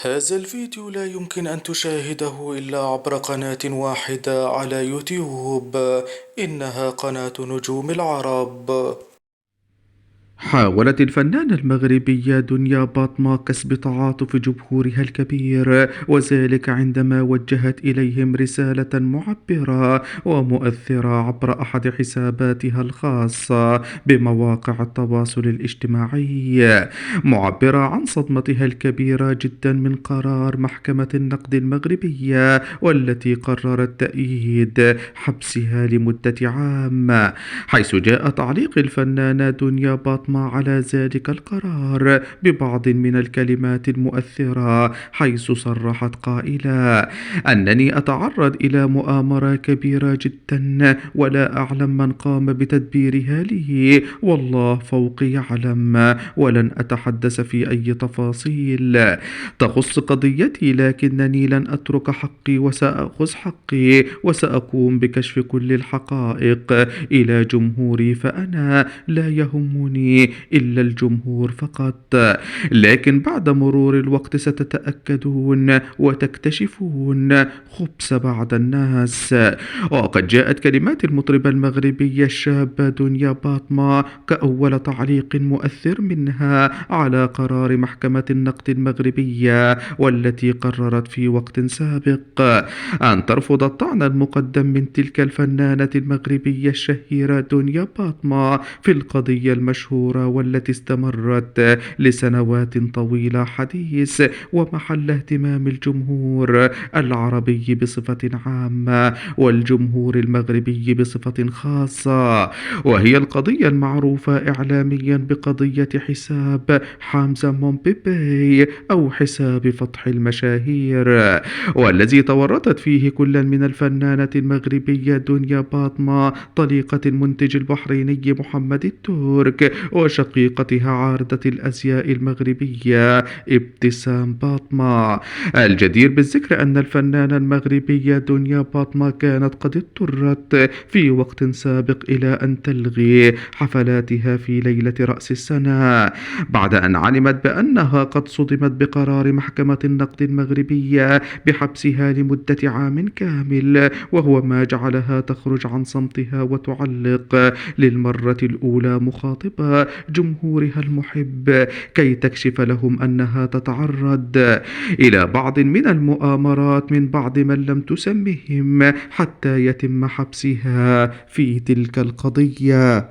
هذا الفيديو لا يمكن أن تشاهده إلا عبر قناة واحدة على يوتيوب. إنها قناة نجوم العرب. حاولت الفنانة المغربية دنيا باطمة كسب تعاطف جمهورها الكبير، وذلك عندما وجهت إليهم رسالة معبرة ومؤثرة عبر أحد حساباتها الخاصة بمواقع التواصل الاجتماعي، معبرة عن صدمتها الكبيرة جدا من قرار محكمة النقد المغربية والتي قررت تأييد حبسها لمدة عام، حيث جاء تعليق الفنانة دنيا باطمة على ذلك القرار ببعض من الكلمات المؤثرة، حيث صرحت قائلة: أنني أتعرض إلى مؤامرة كبيرة جدا ولا أعلم من قام بتدبيرها لي، والله فوق يعلم، ولن أتحدث في أي تفاصيل تخص قضيتي، لكنني لن أترك حقي وسأخذ حقي وسأقوم بكشف كل الحقائق إلى جمهوري، فأنا لا يهمني إلا الجمهور فقط، لكن بعد مرور الوقت ستتأكدون وتكتشفون خبث بعض الناس. وقد جاءت كلمات المطربة المغربية الشابة دنيا باطمة كأول تعليق مؤثر منها على قرار محكمة النقد المغربية، والتي قررت في وقت سابق أن ترفض الطعن المقدم من تلك الفنانة المغربية الشهيرة دنيا باطمة في القضية المشهورة والتي استمرت لسنوات طويلة، حديث ومحل اهتمام الجمهور العربي بصفة عامة والجمهور المغربي بصفة خاصة، وهي القضية المعروفة إعلاميا بقضية حساب حمزة مومبيبي أو حساب فتح المشاهير، والذي تورطت فيه كل من الفنانة المغربية دنيا باطمة طليقة المنتج البحريني محمد الترك وشقيقتها عارضة الأزياء المغربية ابتسام باطمة. الجدير بالذكر أن الفنانة المغربية دنيا باطمة كانت قد اضطرت في وقت سابق إلى أن تلغي حفلاتها في ليلة رأس السنة بعد أن علمت بأنها قد صدمت بقرار محكمة النقد المغربية بحبسها لمدة عام كامل، وهو ما جعلها تخرج عن صمتها وتعلق للمرة الأولى مخاطبة جمهورها المحب كي تكشف لهم أنها تتعرض إلى بعض من المؤامرات من بعض من لم تسمهم حتى يتم حبسها في تلك القضية.